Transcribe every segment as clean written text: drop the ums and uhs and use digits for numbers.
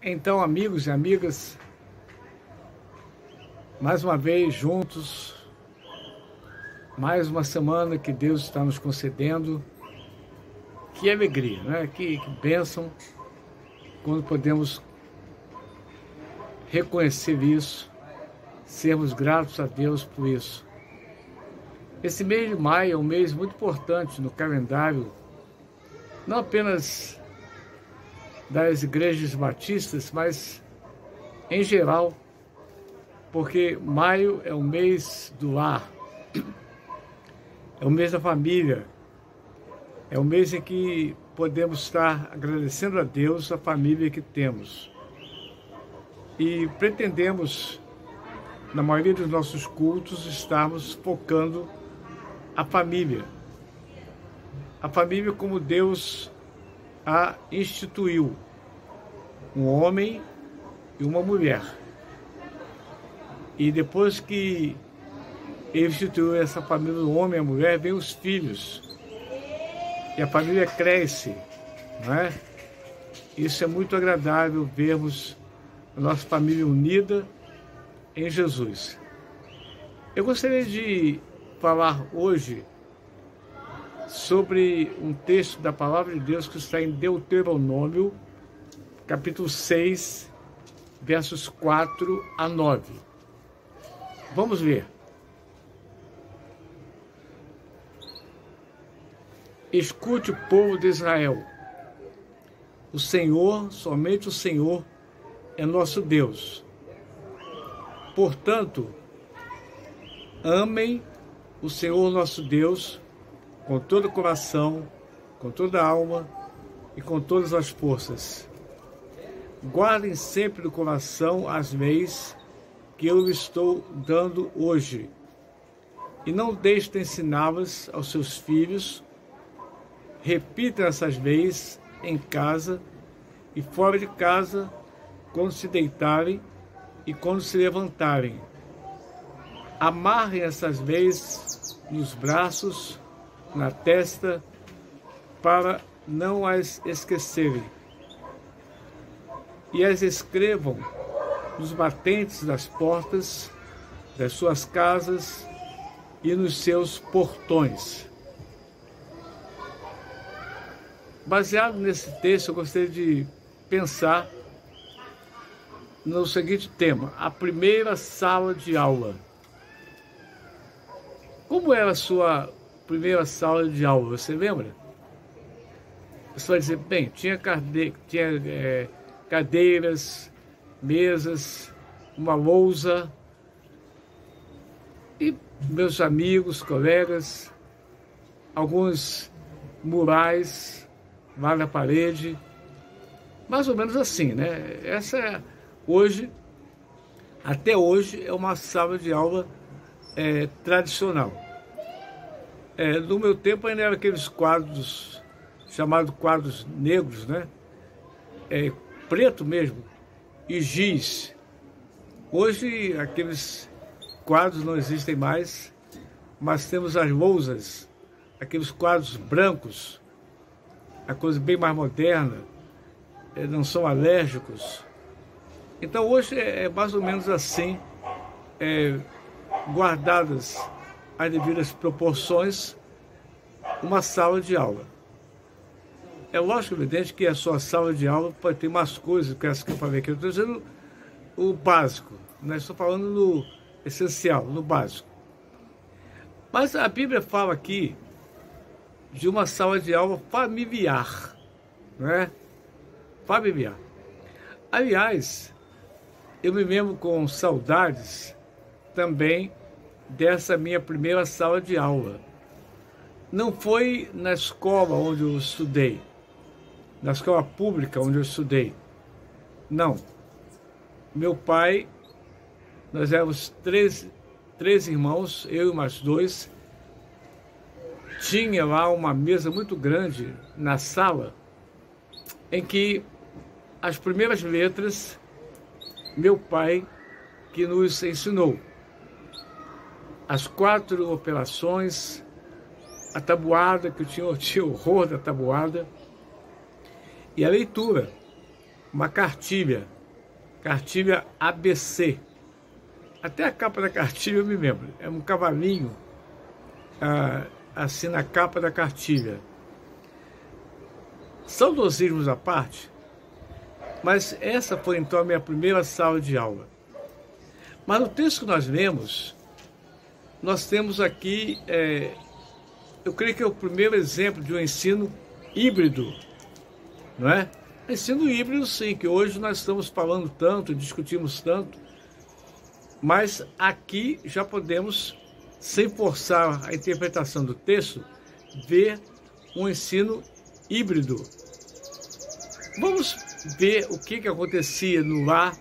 Então, amigos e amigas, mais uma vez juntos, mais uma semana que Deus está nos concedendo. Que alegria, né? Que bênção quando podemos reconhecer isso, sermos gratos a Deus por isso. Esse mês de maio é um mês muito importante no calendário, não apenas das igrejas batistas, mas em geral, porque maio é o mês do lar, é o mês da família, é o mês em que podemos estar agradecendo a Deus a família que temos. E pretendemos, na maioria dos nossos cultos, estarmos focando a família como Deus a instituiu, um homem e uma mulher. E depois que ele instituiu essa família do homem e a mulher, vem os filhos. E a família cresce, não é? Isso é muito agradável vermos a nossa família unida em Jesus. Eu gostaria de falar hoje sobre um texto da Palavra de Deus que está em Deuteronômio, capítulo 6, versos 4 a 9. Vamos ver. Escute o povo de Israel. O Senhor, somente o Senhor, é nosso Deus. Portanto, amem o Senhor nosso Deus com todo o coração, com toda a alma e com todas as forças. Guardem sempre no coração as leis que eu lhes estou dando hoje, e não deixem de ensiná-las aos seus filhos. Repitam essas leis em casa e fora de casa, quando se deitarem e quando se levantarem. Amarrem essas leis nos braços, na testa, para não as esquecerem. E as escrevam nos batentes das portas das suas casas e nos seus portões. Baseado nesse texto, eu gostaria de pensar no seguinte tema: a primeira sala de aula. Como era a sua primeira sala de aula, você lembra? Você vai dizer, bem, tinha cadeiras, mesas, uma lousa, e meus amigos, colegas, alguns murais lá na parede, mais ou menos assim, né? Essa hoje, até hoje, é uma sala de aula tradicional. No meu tempo ainda eram aqueles quadros, chamados quadros negros, né? Preto mesmo, e giz. Hoje aqueles quadros não existem mais, mas temos as lousas, aqueles quadros brancos, a coisa bem mais moderna, não são alérgicos. Então hoje é mais ou menos assim, guardadas as devidas proporções, uma sala de aula. É lógico, evidente, que a sua sala de aula pode ter mais coisas que essa que eu falei aqui. Eu estou dizendo o básico, né? Estou falando no essencial, no básico. Mas a Bíblia fala aqui de uma sala de aula familiar, né? Familiar. Aliás, eu me lembro com saudades também dessa minha primeira sala de aula. Não foi na escola onde eu estudei, na escola pública onde eu estudei. Não. Meu pai, nós éramos três irmãos, eu e mais dois. Tinha lá uma mesa muito grande na sala, em que as primeiras letras, meu pai que nos ensinou. As 4 operações, a tabuada, que eu tinha horror da tabuada, e a leitura. uma cartilha ABC. Até a capa da cartilha eu me lembro, é um cavalinho assim na capa da cartilha. Saudosismos à parte, mas essa foi então a minha primeira sala de aula. Mas no texto que nós lemos, nós temos aqui, eu creio que é o primeiro exemplo de um ensino híbrido, não é? Ensino híbrido, sim, que hoje nós estamos falando tanto, discutimos tanto, mas aqui já podemos, sem forçar a interpretação do texto, ver um ensino híbrido. Vamos ver o que acontecia no lar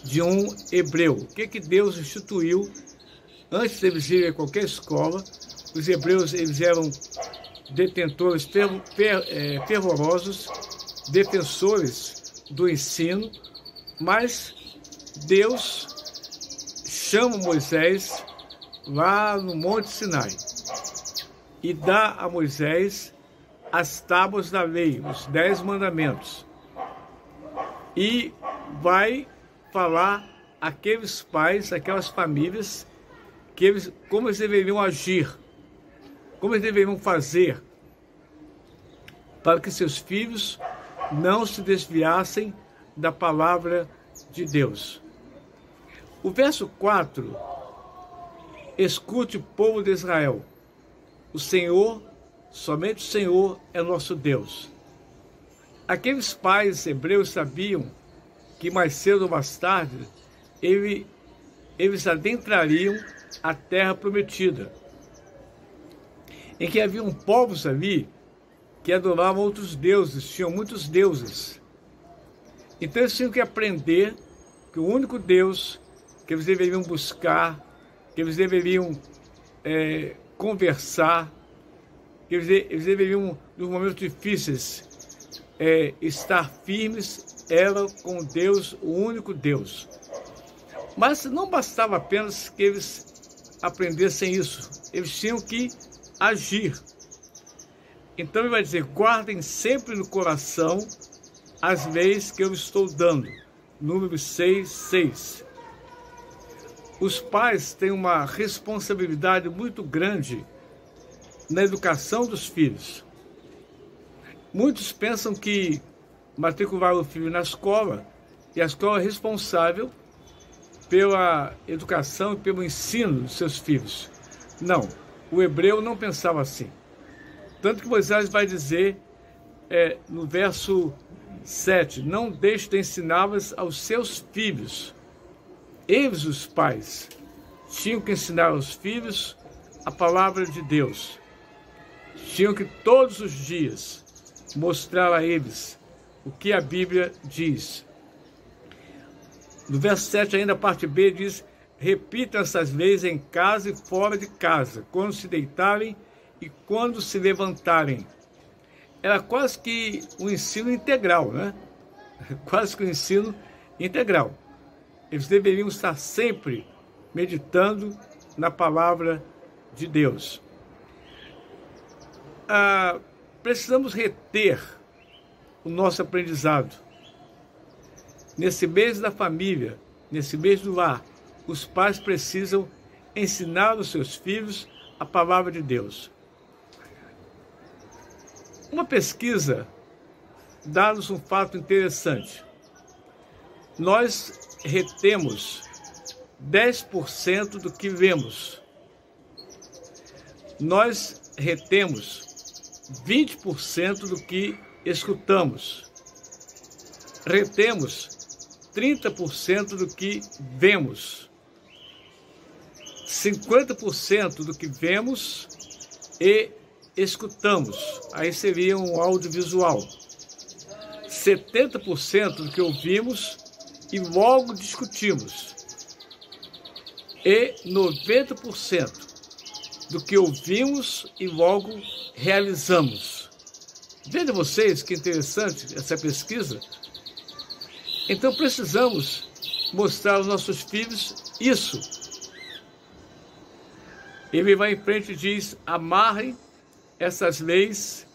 de um hebreu. O que Deus instituiu antes de eles irem a qualquer escola. Os hebreus, eles eram detentores fervorosos, defensores do ensino, mas Deus chama Moisés lá no Monte Sinai e dá a Moisés as tábuas da lei, os 10 mandamentos, e vai falar àqueles pais, aquelas famílias, como eles deveriam agir, como eles deveriam fazer para que seus filhos não se desviassem da palavra de Deus. O verso 4, escute, povo de Israel, o Senhor, somente o Senhor é nosso Deus. Aqueles pais hebreus sabiam que mais cedo ou mais tarde eles adentrariam a terra prometida, em que haviam povos ali que adoravam outros deuses, tinham muitos deuses. Então eles tinham que aprender que o único Deus que eles deveriam buscar, que eles deveriam conversar, que eles deveriam, nos momentos difíceis, estar firmes, era com Deus, o único Deus. Mas não bastava apenas que eles aprendessem isso, eles tinham que agir. Então ele vai dizer, guardem sempre no coração as leis que eu estou dando. Número 6:6. Os pais têm uma responsabilidade muito grande na educação dos filhos. Muitos pensam que matricular o filho na escola, e a escola é responsável pela educação e pelo ensino dos seus filhos. Não, o hebreu não pensava assim. Tanto que Moisés vai dizer no verso 7, não deixe de ensiná-las aos seus filhos. Eles, os pais, tinham que ensinar aos filhos a palavra de Deus. Tinham que todos os dias mostrar a eles o que a Bíblia diz. No verso 7, ainda a parte B, diz, repitam essas leis em casa e fora de casa, quando se deitarem e quando se levantarem. Era quase que um ensino integral, né? Quase que um ensino integral. Eles deveriam estar sempre meditando na palavra de Deus. Precisamos reter o nosso aprendizado. Nesse mês da família, nesse mês do lar, os pais precisam ensinar aos seus filhos a palavra de Deus. Uma pesquisa dá-nos um fato interessante. Nós retemos 10% do que vemos. Nós retemos 20% do que escutamos. Retemos 30% do que vemos. 50% do que vemos e escutamos. Aí seria um audiovisual. 70% do que ouvimos e logo discutimos. E 90% do que ouvimos e logo realizamos. Vejam vocês que interessante essa pesquisa. Então precisamos mostrar aos nossos filhos isso. Ele vai em frente e diz, amarrem essas leis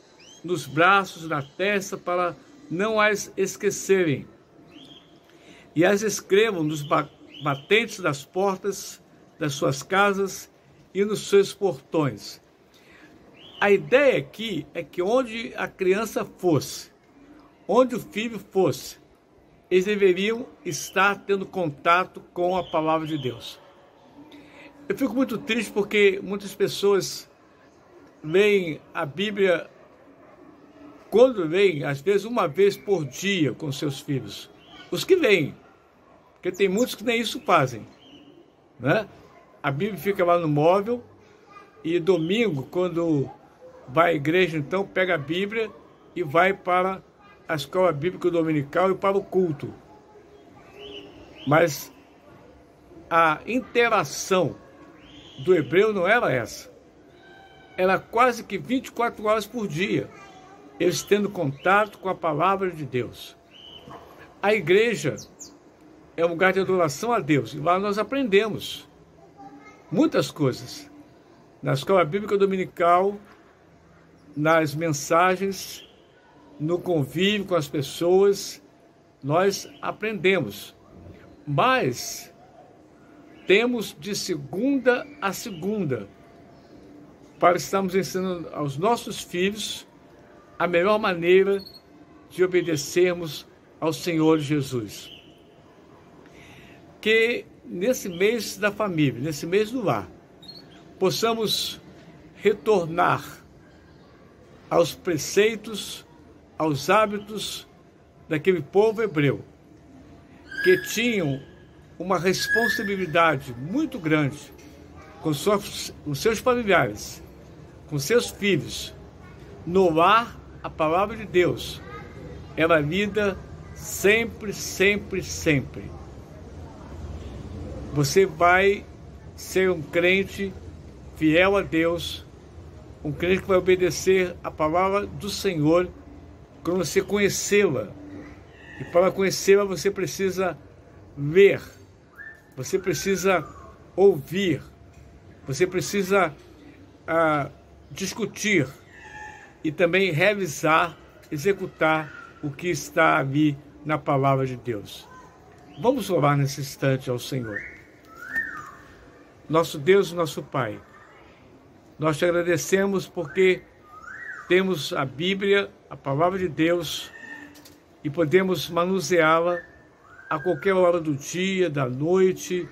nos braços, na testa, para não as esquecerem, e as escrevam nos batentes das portas das suas casas e nos seus portões. A ideia aqui é que onde a criança fosse, onde o filho fosse, eles deveriam estar tendo contato com a palavra de Deus. Eu fico muito triste porque muitas pessoas leem a Bíblia, quando leem, às vezes uma vez por dia com seus filhos. Os que leem, porque tem muitos que nem isso fazem, né? A Bíblia fica lá no móvel e domingo, quando vai à igreja, então pega a Bíblia e vai para a escola bíblica dominical e para o culto. Mas a interação do hebreu não era essa. Era quase que 24 horas por dia, eles tendo contato com a palavra de Deus. A igreja é um lugar de adoração a Deus, e lá nós aprendemos muitas coisas. Na escola bíblica dominical, nas mensagens, no convívio com as pessoas, nós aprendemos. Mas temos de segunda a segunda para estarmos ensinando aos nossos filhos a melhor maneira de obedecermos ao Senhor Jesus. Que nesse mês da família, nesse mês do lar, possamos retornar aos preceitos, aos hábitos daquele povo hebreu, que tinham uma responsabilidade muito grande com seus familiares, com seus filhos. No lar, a palavra de Deus era lida sempre, sempre, sempre. Você vai ser um crente fiel a Deus, um crente que vai obedecer a palavra do Senhor quando você conhecê-la. E para conhecê-la você precisa ver, você precisa ouvir, você precisa discutir e também realizar, executar o que está ali na palavra de Deus. Vamos orar nesse instante ao Senhor. Nosso Deus e nosso Pai, nós te agradecemos porque temos a Bíblia, a palavra de Deus, e podemos manuseá-la a qualquer hora do dia, da noite,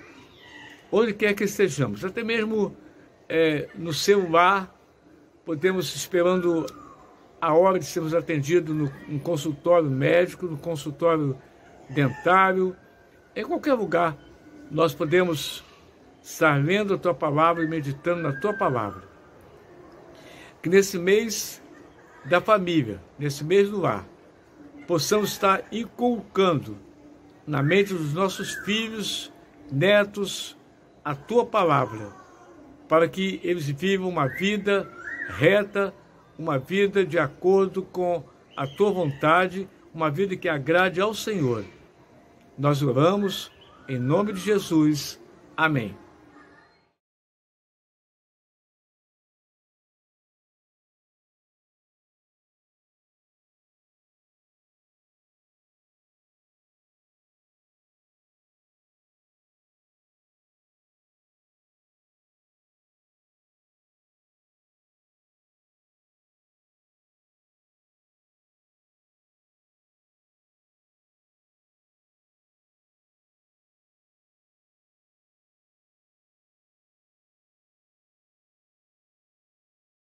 onde quer que estejamos. Até mesmo no celular, podemos, esperando a hora de sermos atendidos no consultório médico, no consultório dentário, em qualquer lugar, nós podemos estar lendo a Tua Palavra e meditando na Tua Palavra. Que nesse mês da família, nesse mês do lar, possamos estar inculcando na mente dos nossos filhos, netos, a Tua Palavra, para que eles vivam uma vida reta, uma vida de acordo com a Tua vontade, uma vida que agrade ao Senhor. Nós oramos em nome de Jesus. Amém.